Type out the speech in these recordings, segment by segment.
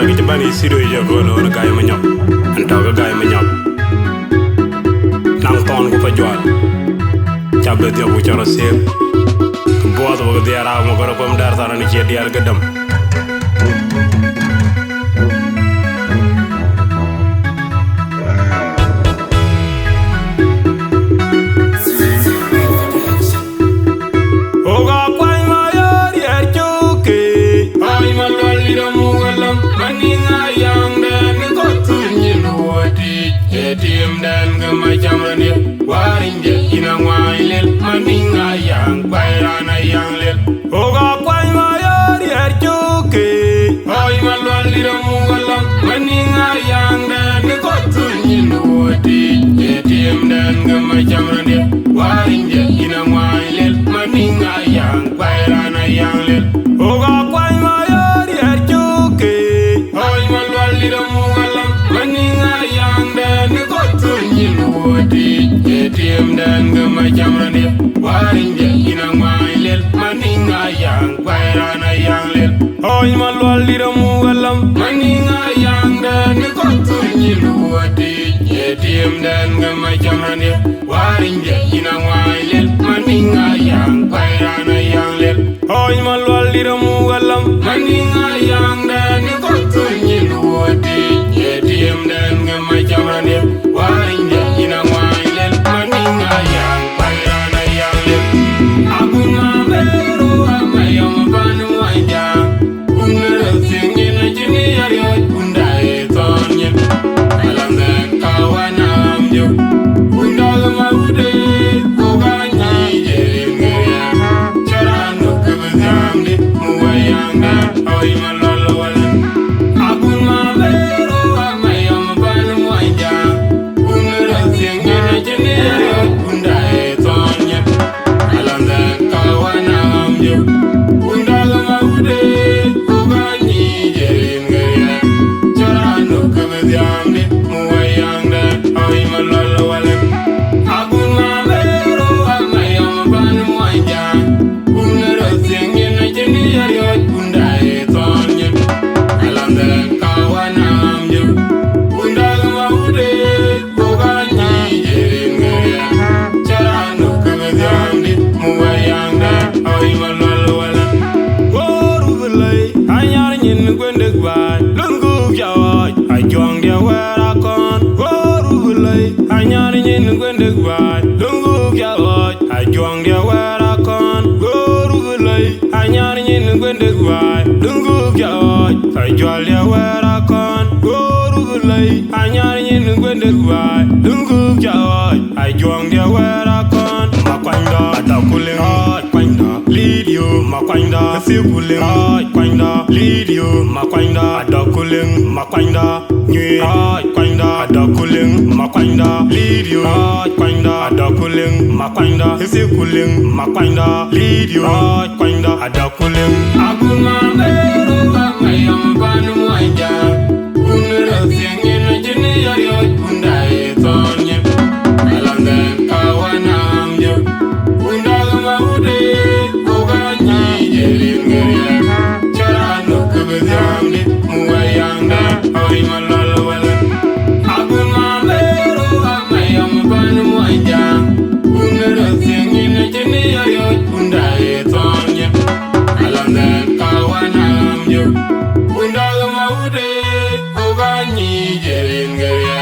diar ke bani sido je ko no gay ma ñop antaw ga gay ma ñop nang ton ko fa jwal chabe dia bu chara sep bo do ga diar mo ko ko dar tara ni ci diar ga dem Tim dan gama jamrani warinje ina wailel maninga yang bairana yang lel oga kwai mayar yar chuke oi malwalira mugalam maninga yang dan ko tunyin woti tim dan gama jamrani warinje ina wailel maninga yang bairana yang lel oga kwai mayar yar chuke oi malwalira mugalam maninga yang dan ko tunyin woti tim dan gama jamrani warinje ina wailel maninga yang bairana yang lel oi malwalira mugalam maninga yang dan ko tunyin woti tim dan gama jamrani warinje ina wailel maninga yang bairana yang lel oi malwalira mugalam maninga yang dan ko tunyin woti tim dan gama jamrani warinje ina wailel maninga yang bairana yang lel aguna beru amayom ban Muonyjang unere singina jini yari undai tonye alanga kawanam jo undal maude koganyi jeringeya charano kebezamde muwayanga oi malolo wala aguna beru amayom ban Muonyjang unere singina jini yari undai tonye alanga kawanam jo undal maude koganyi jeringeya charano kebezamde muwayanga oi malolo wala aguna beru amayom ban Muonyjang unere singina jini yari undai tonye alanga kawanam jo undal maude koganyi jeringeya charano kebezamde muwayanga oi malolo wala goru belai anyar nyin gwendek bai lungu jawaj ajong dia wera kon goru belai anyar nyin gwendek bai lungu jawaj ajong dia wera kon goru belai anyar nyin gwendek bai lungu jawaj ajol dia wera kon goru belai anyar nyin gwendek bai lungu jawaj ajong dia wera kon makwanda atakuling kwanda lidio makwanda sikuling kwanda lidio makwanda atakuling makwanda nyi kwanda atakuling makwanda lidio kwanda atakuling makwanda sikuling makwanda lidio kwanda atakuling aguna beru amayom ban Muonyjang unere singina jini yari undai tonye alanga kawanam jo undal maude koganyi jeringeya charano kebezamde muwayanga oi malolo wala aguna beru amayom ban Muonyjang unere singina jini yari undai tonye alanga kawanam jo undal maude koganyi jeringeya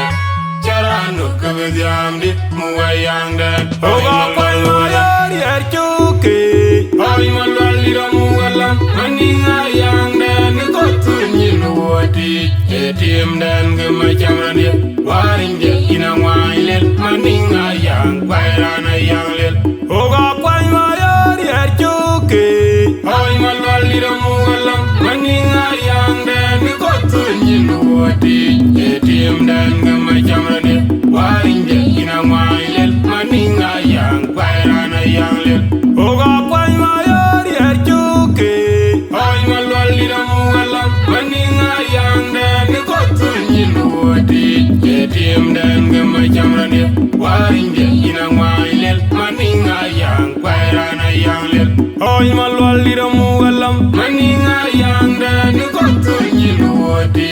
charano kebezamde muwayanga oga kwai mayar yar chuke oi malwalira mugalam maninga yang dan ko tunyin woti tim dan gama jamrani warinje ina wailel maninga yang bairana yang lel oga kwai mayar yar chuke oi malwalira mugalam maninga yang dan ko tunyin woti tim dan gama jamrani warinje ina wailel maninga yang bairana yang lel oga kwai mayar yar chuke oi malwalira mugalam maninga yang dan ko tunyin woti tim dan gama jamrani warinje ina wailel maninga yang bairana yang lel oi malwalira mugalam maninga yang dan ko tunyin woti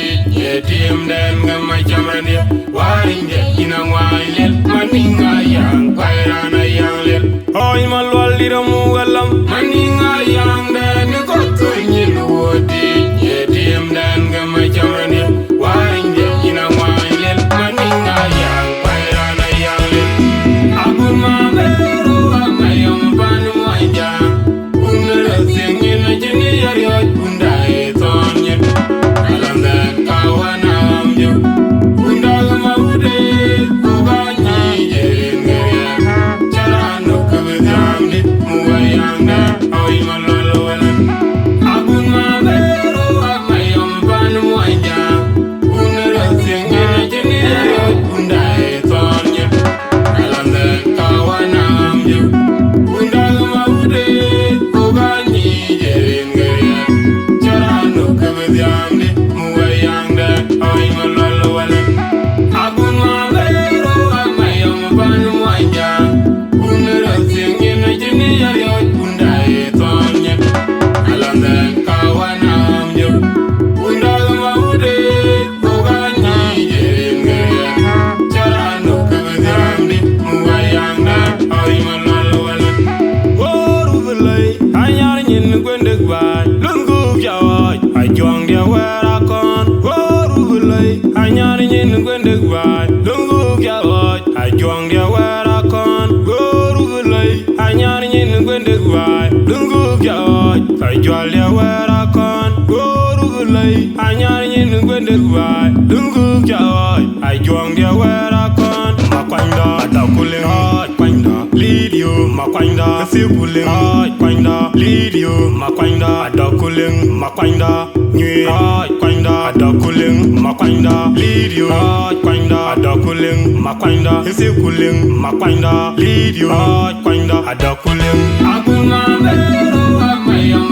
Oi malwal dira mugalam maninga yang dan ko to nyin wodi yedim dan ga ma chamrani warin je ina wailel maninga yang pairana yang lel abun ma beru Mayom ban Muonyjang unra singin jini yari unda e tonye alanda kawana amju unda ma ude kubani jenge charano kabdamdi muwayanga oi malolo wala abun ma beru Mayom ban Muonyjang unra singin jini yari unda e tonye alanda kawana amju unda ma ude kubani jenge charano kabdamdi muwayanga oi malolo wala abun ma beru Mayom ban Muonyjang unra singin jini yari unda e tonye alanda kawana amju unda ma ude kubani jenge charano kabdamdi muwayanga oi malolo wala woru belai anyar nyin gwendek bai lungu jawai ajong dia wera kon woru belai anyar nyin gwendek bai lungu jawai ajong dia wera kon woru belai anyar nyin gwendek bai lungu jawai ajol dia wera kon woru belai anyar nyin gwendek bai lungu jawai ajong dia wera kon makwanda adakuling hot kwanda lidio makwanda sibuling hot kwanda lidio makwanda adakuling makwanda nyue hot kwanda adakuling makwanda lidio hot kwanda adakuling makwanda sibuling makwanda lidio hot kwanda adakuling abun ma beru Mayom